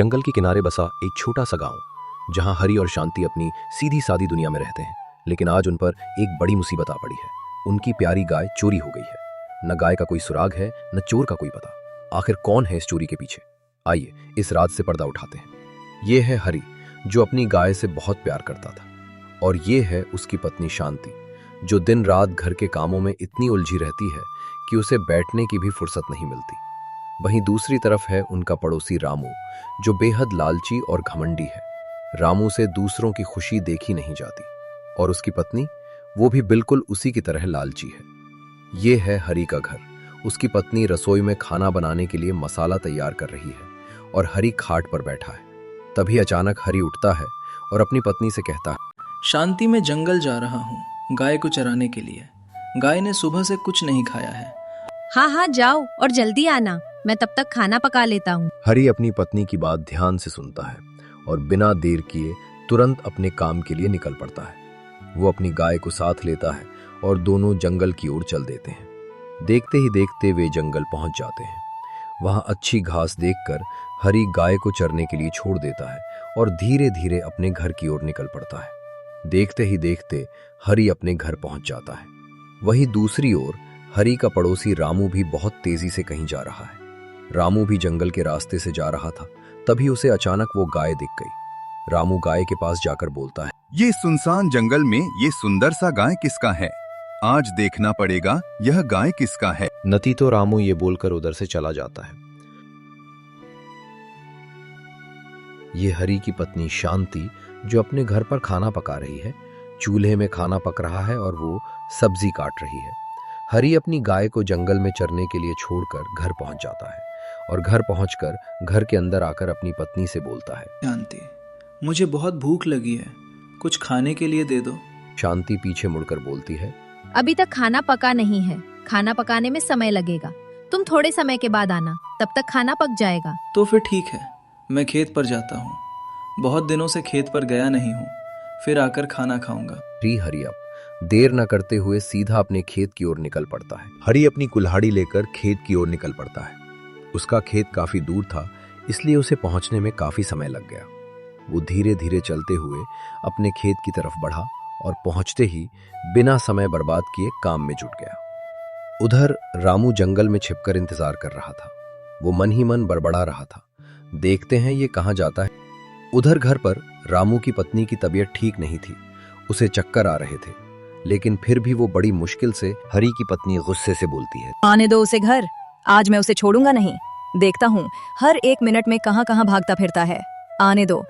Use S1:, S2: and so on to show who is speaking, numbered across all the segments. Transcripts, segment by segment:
S1: जंगल के किनारे बसा एक छोटा सा गांव, जहां हरी और शांति अपनी सीधी सादी दुनिया में रहते हैं। लेकिन आज उन पर एक बड़ी मुसीबत आ पड़ी है। उनकी प्यारी गाय चोरी हो गई है। न गाय का कोई सुराग है, न चोर का कोई पता। आखिर कौन है इस चोरी के पीछे? आइए इस रात से पर्दा उठाते हैं। ये है हरी, जो अपनी गाय से बहुत प्यार करता था, और ये है उसकी पत्नी शांति, जो दिन रात घर के कामों में इतनी उलझी रहती है कि उसे बैठने की भी फुर्सत नहीं मिलती। वहीं दूसरी तरफ है उनका पड़ोसी रामू, जो बेहद लालची और घमंडी है। रामू से दूसरों की खुशी देखी नहीं जाती, और उसकी पत्नी, वो भी बिल्कुल उसी की तरह लालची है। ये है हरी का घर। उसकी पत्नी रसोई में खाना बनाने के लिए मसाला तैयार कर रही है, और हरी खाट पर बैठा है। तभी अचानक हरी उठता है और अपनी पत्नी से कहता है,
S2: शांति, मैं जंगल जा रहा हूँ गाय को चराने के लिए। गाय ने सुबह से कुछ नहीं खाया है।
S3: हाँ हाँ जाओ और जल्दी आना, मैं तब तक खाना पका लेता हूँ।
S1: हरी अपनी पत्नी की बात ध्यान से सुनता है और बिना देर किए तुरंत अपने काम के लिए निकल पड़ता है। वो अपनी गाय को साथ लेता है और दोनों जंगल की ओर चल देते हैं। देखते ही देखते वे जंगल पहुंच जाते हैं। वहां अच्छी घास देखकर हरी गाय को चरने के लिए छोड़ देता है और धीरे धीरे अपने घर की ओर निकल पड़ता है। देखते ही देखते हरी अपने घर पहुंच जाता है। वहीं दूसरी ओर हरी का पड़ोसी रामू भी बहुत तेजी से कहीं जा रहा है। रामू भी जंगल के रास्ते से जा रहा था। तभी उसे अचानक वो गाय दिख गई। रामू गाय के पास जाकर बोलता है,
S4: ये सुनसान जंगल में ये सुंदर सा गाय किसका है? आज देखना पड़ेगा यह गाय किसका है।
S1: नती तो रामू ये बोलकर उधर से चला जाता है। ये हरी की पत्नी शांति, जो अपने घर पर खाना पका रही है। चूल्हे में खाना पक रहा है और वो सब्जी काट रही है। हरी अपनी गाय को जंगल में चरने के लिए छोड़कर घर पहुंच जाता है, और घर पहुंचकर घर के अंदर आकर अपनी पत्नी से बोलता है,
S2: शांति, मुझे बहुत भूख लगी है, कुछ खाने के लिए दे दो।
S1: शांति पीछे मुड़कर बोलती है,
S3: अभी तक खाना पका नहीं है, खाना पकाने में समय लगेगा। तुम थोड़े समय के बाद आना, तब तक खाना पक जाएगा।
S2: तो फिर ठीक है, मैं खेत पर जाता हूँ। बहुत दिनों से खेत पर गया नहीं हूँ, फिर आकर खाना खाऊंगा।
S1: हरी अब देर न करते हुए सीधा अपने खेत की ओर निकल पड़ता है। हरी अपनी कुल्हाड़ी लेकर खेत की ओर निकल पड़ता है। उसका खेत काफी दूर था, इसलिए उसे पहुंचने में काफी समय लग गया। वो धीरे धीरे चलते हुए अपने खेत की तरफ बढ़ा और पहुंचते ही बिना समय बर्बाद किए काम में जुट गया। उधर रामू जंगल में छिपकर इंतजार कर रहा था। वो मन ही मन बड़बड़ा रहा था, देखते हैं ये कहां जाता है। उधर घर पर रामू की पत्नी की तबीयत ठीक नहीं थी। उसे चक्कर आ रहे थे, लेकिन फिर भी वो बड़ी मुश्किल से हरी की पत्नी गुस्से से बोलती है,
S5: आने दो उसे घर, आज मैं उसे छोड़ूंगा नहीं। देखता हूँ हर एक मिनट में कहाँ कहाँ भागता फिरता है, आने दो।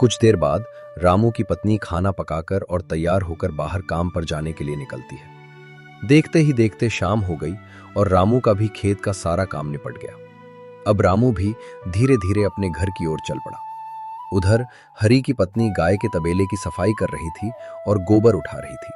S1: कुछ देर बाद रामू की पत्नी खाना पकाकर और तैयार होकर बाहर काम पर जाने के लिए निकलती है। देखते ही देखते शाम हो गई और रामू का भी खेत का सारा काम निपट गया। अब रामू भी धीरे धीरे अपने घर की ओर चल पड़ा। उधर हरी की पत्नी गाय के तबेले की सफाई कर रही थी और गोबर उठा रही थी।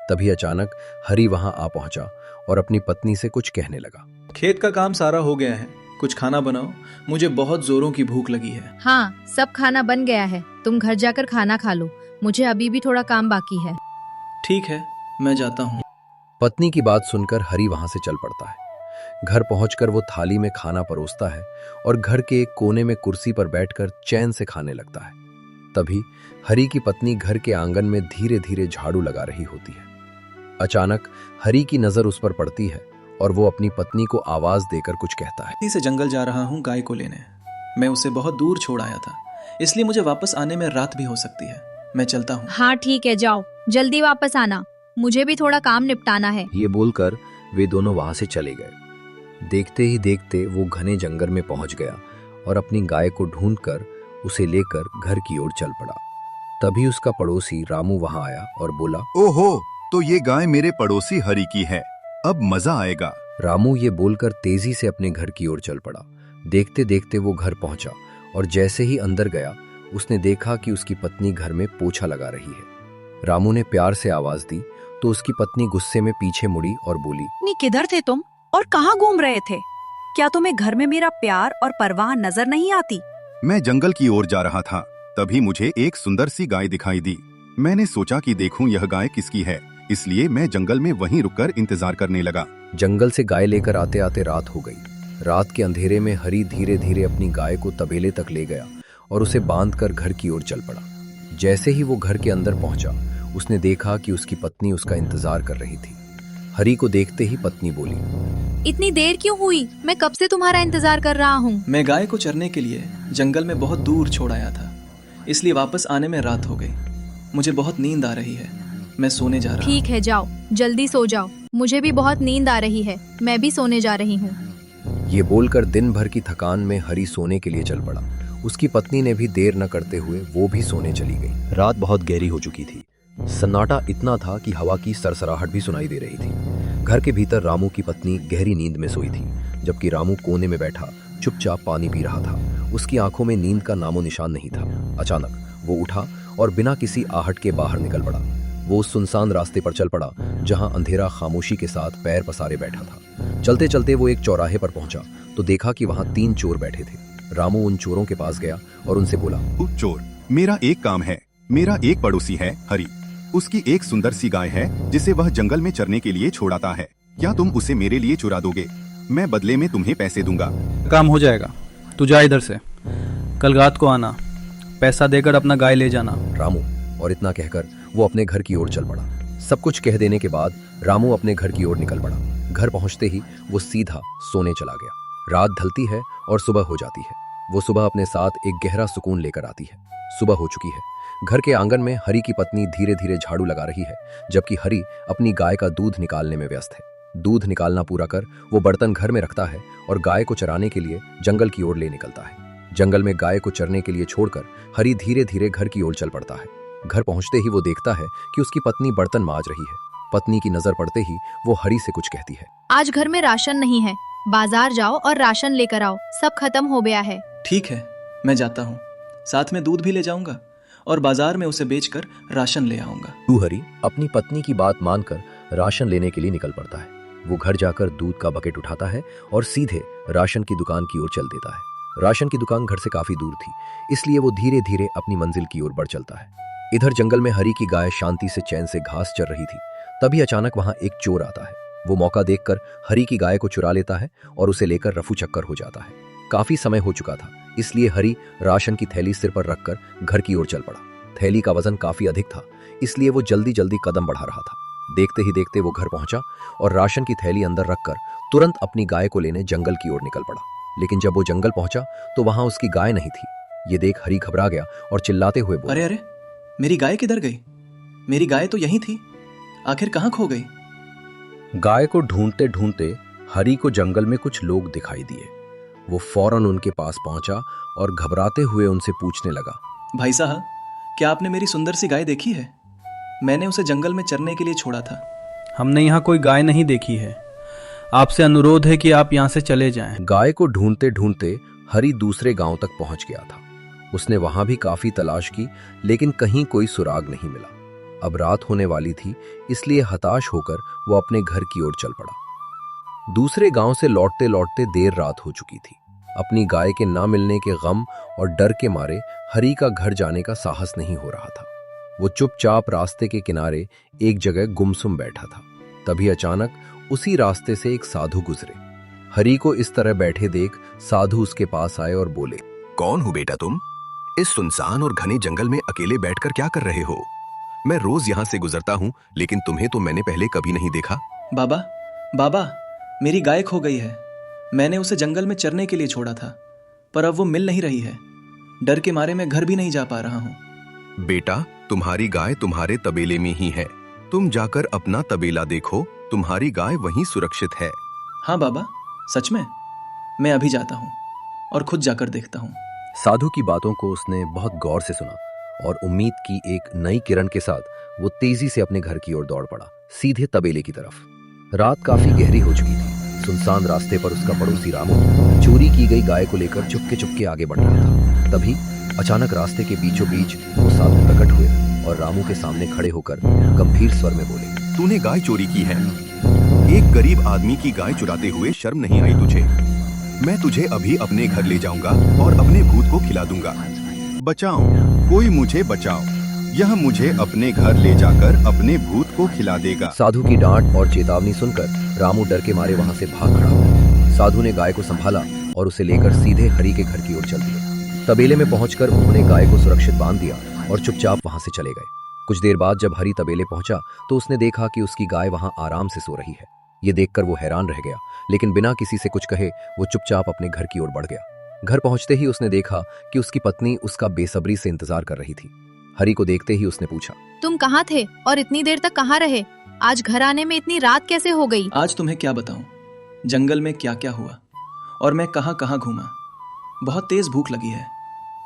S1: तभी अचानक हरी वहां आ पहुंचा और अपनी पत्नी से कुछ कहने लगा,
S2: खेत का काम सारा हो गया है, कुछ खाना बनाओ, मुझे बहुत जोरों की भूख लगी है।
S3: हाँ, सब खाना बन गया है, तुम घर जाकर खाना खा लो, मुझे अभी भी थोड़ा काम बाकी है।
S2: ठीक है, मैं जाता हूँ।
S1: पत्नी की बात सुनकर हरी वहां से चल पड़ता है। घर पहुंचकर वो थाली में खाना परोसता है और घर के एक कोने में कुर्सी पर बैठकर चैन से खाने लगता है। तभी हरी की पत्नी घर के आंगन में धीरे धीरे झाड़ू लगा रही होती है। अचानक हरी की नजर उस पर पड़ती है और वो अपनी पत्नी को आवाज देकर कुछ कहता है,
S2: से जंगल जा रहा हूँ गाय को लेने। मैं उसे बहुत दूर छोड़ आया था, इसलिए मुझे वापस आने में रात भी हो सकती है। मैं चलता हूँ।
S3: हाँ ठीक है, जाओ, जल्दी वापस आना, मुझे भी थोड़ा काम निपटाना है।
S1: ये बोलकर वे दोनों वहां से चले गए। देखते ही देखते वो घने जंगल में पहुंच गया और अपनी गाय को ढूंढकर उसे लेकर घर की ओर चल पड़ा। तभी उसका पड़ोसी रामू वहां आया और बोला,
S4: ओहो, तो ये गाय मेरे पड़ोसी हरी की है, अब मजा आएगा।
S1: रामू ये बोलकर तेजी से अपने घर की ओर चल पड़ा। देखते देखते वो घर पहुंचा और जैसे ही अंदर गया, उसने देखा कि उसकी पत्नी घर में पोछा लगा रही है। रामू ने प्यार से आवाज दी तो उसकी पत्नी गुस्से में पीछे मुड़ी और बोली,
S5: नी किधर थे तुम और कहाँ घूम रहे थे? क्या तुम्हें घर में मेरा प्यार और परवाह नजर नहीं आती?
S4: मैं जंगल की ओर जा रहा था, तभी मुझे एक सुंदर सी गाय दिखाई दी। मैंने सोचा कि देखूं यह गाय किसकी है, इसलिए मैं जंगल में वहीं रुककर इंतजार करने लगा।
S1: जंगल से गाय लेकर आते आते रात हो गई। रात के अंधेरे में हरी धीरे धीरे अपनी गाय को तबेले तक ले गया और उसे बांधकर घर की ओर चल पड़ा। जैसे ही वो घर के अंदर पहुंचा, उसने देखा कि उसकी पत्नी उसका इंतजार कर रही थी। हरी को देखते ही पत्नी बोली,
S3: इतनी देर क्यों हुई? मैं कब से तुम्हारा इंतजार कर रहा हूँ।
S2: मैं गाय को चरने के लिए जंगल में बहुत दूर छोड़ आया था, इसलिए वापस आने में रात हो गई। मुझे बहुत नींद आ रही है, मैं सोने जा रहा हूँ।
S3: ठीक है, जाओ, जल्दी सो जाओ। मुझे भी बहुत नींद आ रही है, मैं भी सोने जा रही हूँ।
S1: ये बोलकर दिन भर की थकान में हरी सोने के लिए चल पड़ा। उसकी पत्नी ने भी देर न करते हुए वो भी सोने चली गई। रात बहुत गहरी हो चुकी थी। सन्नाटा इतना था कि हवा की सरसराहट भी सुनाई दे रही थी। घर के भीतर रामू की पत्नी गहरी नींद में सोई थी, जबकि रामू कोने में बैठा चुपचाप पानी पी रहा था। उसकी आंखों में नींद का नामो निशान नहीं था। अचानक वो उठा और बिना किसी आहट के बाहर निकल पड़ा। वो उस सुनसान रास्ते पर चल पड़ा जहां अंधेरा खामोशी के साथ पैर पसारे बैठा था। चलते चलते वो एक चौराहे पर पहुंचा तो देखा कि वहां 3 चोर बैठे थे। रामू उन चोरों के पास गया और उनसे बोला,
S4: चोर, मेरा एक काम है। मेरा एक पड़ोसी है हरी, उसकी एक सुंदर सी गाय है जिसे वह जंगल में चरने के लिए छोड़ाता है। क्या तुम उसे मेरे लिए चुरा दोगे? मैं बदले में तुम्हें पैसे दूंगा।
S6: काम हो जाएगा, तू जा इधर से। कल रात को आना, पैसा देकर अपना गाय ले जाना।
S1: रामू और इतना कहकर वो अपने घर की ओर चल पड़ा। सब कुछ कह देने के बाद रामू अपने घर की ओर निकल पड़ा। घर पहुंचते ही वो सीधा सोने चला गया। रात ढलती है और सुबह हो जाती है। वो सुबह अपने साथ एक गहरा सुकून लेकर आती है। सुबह हो चुकी है। घर के आंगन में हरी की पत्नी धीरे धीरे झाड़ू लगा रही है, जबकि हरी अपनी गाय का दूध निकालने में व्यस्त है। दूध निकालना पूरा कर वो बर्तन घर में रखता है और गाय को चराने के लिए जंगल की ओर ले निकलता है। जंगल में गाय को चरने के लिए छोड़कर हरी धीरे धीरे घर की ओर चल पड़ता है। घर पहुंचते ही वो देखता है कि उसकी पत्नी बर्तन मांज रही है। पत्नी की नजर पड़ते ही वो हरी से कुछ कहती है,
S3: आज घर में राशन नहीं है, बाजार जाओ और राशन लेकर आओ, सब खत्म हो गया है।
S2: ठीक है, मैं जाता हूँ। साथ में दूध भी ले जाऊंगा और बाजार में उसे बेचकर राशन ले आऊंगा।
S1: तू हरी अपनी पत्नी की बात मानकर राशन लेने के लिए निकल पड़ता है। वो घर जाकर दूध का बकेट उठाता है और सीधे राशन की दुकान की ओर चल देता है। राशन की दुकान घर से काफी दूर थी, इसलिए वो धीरे धीरे अपनी मंजिल की ओर बढ़ चलता है। इधर जंगल में हरी की गाय शांति से चैन से घास चर रही थी। तभी अचानक वहां एक चोर आता है। वो मौका देखकर हरी की गाय को चुरा लेता है और उसे लेकर रफू चक्कर हो जाता है। काफी समय हो चुका था, इसलिए हरी राशन की थैली सिर पर रखकर घर की ओर चल पड़ा। थैली का वजन काफी अधिक था, इसलिए वो जल्दी जल्दी कदम बढ़ा रहा था। देखते ही देखते वो घर पहुंचा और राशन की थैली अंदर रखकर तुरंत अपनी गाय को लेने जंगल की ओर निकल पड़ा। लेकिन जब वो जंगल पहुंचा तो वहां उसकी गाय नहीं थी। ये देख हरी घबरा गया और चिल्लाते हुए बोला,
S2: अरे अरे, मेरी गाय किधर गई? मेरी गाय तो यहीं थी, आखिर कहाँ खो गई?
S1: गाय को ढूंढते ढूंढते हरी को जंगल में कुछ लोग दिखाई दिए। वो फौरन उनके पास पहुंचा और घबराते हुए उनसे पूछने लगा,
S2: भाई साहब, क्या आपने मेरी सुंदर सी गाय देखी है? मैंने उसे जंगल में चरने के लिए छोड़ा था।
S6: हमने यहाँ कोई गाय नहीं देखी है, आपसे अनुरोध है कि आप यहाँ से चले जाएं।
S1: गाय को ढूंढते ढूंढते हरी दूसरे गांव तक पहुंच गया था। उसने वहां भी काफी तलाश की, लेकिन कहीं कोई सुराग नहीं मिला। अब रात होने वाली थी, इसलिए हताश होकर वो अपने घर की ओर चल पड़ा। दूसरे गांव से लौटते लौटते देर रात हो चुकी थी। अपनी गाय के ना मिलने के गम और डर के मारे हरी का घर जाने का साहस नहीं हो रहा था। वो चुपचाप रास्ते के किनारे एक जगह गुमसुम बैठा था। तभी अचानक उसी रास्ते से एक साधु गुजरे। हरी को इस तरह बैठे देख साधु उसके पास आए और बोले,
S7: कौन हो बेटा तुम? इस सुनसान और घने जंगल में अकेले बैठकर क्या कर रहे हो? मैं रोज यहाँ से गुजरता हूँ, लेकिन तुम्हें तो मैंने पहले कभी नहीं देखा।
S2: बाबा, बाबा, मेरी गाय खो गई है। मैंने उसे जंगल में चरने के लिए छोड़ा था, पर अब वो मिल नहीं रही है। डर के मारे मैं घर भी नहीं जा पा रहा हूँ।
S7: बेटा, तुम्हारी गाय तुम्हारे तबेले में ही है। तुम जाकर अपना तबेला देखो, तुम्हारी गाय वहीं सुरक्षित है।
S2: हाँ बाबा, सच में? मैं अभी जाता हूँ और खुद जाकर देखता हूँ।
S1: साधु की बातों को उसने बहुत गौर से सुना और उम्मीद की एक नई किरण के साथ वो तेजी से अपने घर की ओर दौड़ पड़ा, सीधे तबेले की तरफ। रात काफी गहरी हो चुकी थी। सुनसान रास्ते पर उसका पड़ोसी रामू चोरी की गई गाय को लेकर चुपके चुपके आगे बढ़ रहा था। तभी अचानक रास्ते के बीचों बीच वो साधु प्रकट हुए और रामू के सामने खड़े होकर गंभीर स्वर में बोले,
S7: तूने गाय चोरी की है? एक गरीब आदमी की गाय चुराते हुए शर्म नहीं आई तुझे? मैं तुझे अभी अपने घर ले जाऊंगा और अपने भूत को खिला दूंगा।
S4: बचाओ, कोई मुझे बचाओ। यह मुझे अपने घर ले जाकर अपने भूत को खिला देगा।
S1: साधु की डांट और चेतावनी सुनकर रामू डर के मारे वहां से भाग खड़ा हुआ। साधु ने गाय को संभाला और उसे लेकर सीधे हरि के घर की ओर चल दिए। तबेले में पहुंचकर उन्होंने गाय को सुरक्षित बांध दिया और चुपचाप वहां से चले गए। कुछ देर बाद जब हरि तबेले पहुंचा तो उसने देखा कि उसकी गाय वहां आराम से सो रही है। ये देखकर वो हैरान रह गया, लेकिन बिना किसी से कुछ कहे वो चुपचाप अपने घर की ओर बढ़ गया। घर पहुंचते ही उसने देखा कि उसकी पत्नी उसका बेसब्री से इंतजार कर रही थी। हरि को देखते ही उसने पूछा,
S3: तुम कहाँ थे और इतनी देर तक कहाँ रहे? आज घर आने में इतनी रात कैसे हो गई?
S2: आज तुम्हें क्या बताऊं, जंगल में क्या क्या हुआ और मैं कहाँ कहाँ घूमा। बहुत तेज भूख लगी है,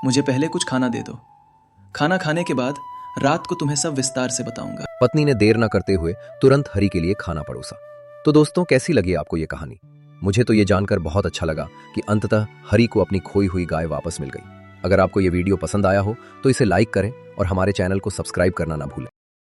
S2: मुझे पहले कुछ खाना दे दो। खाना खाने के बाद रात को तुम्हें सब विस्तार से बताऊंगा।
S1: पत्नी ने देर न करते हुए तुरंत हरि के लिए खाना परोसा। तो दोस्तों, कैसी लगी आपको ये कहानी? मुझे तो ये जानकर बहुत अच्छा लगा कि अंततः हरि को अपनी खोई हुई गाय वापस मिल गई। अगर आपको ये वीडियो पसंद आया हो तो इसे लाइक करें और हमारे चैनल को सब्सक्राइब करना ना भूलें।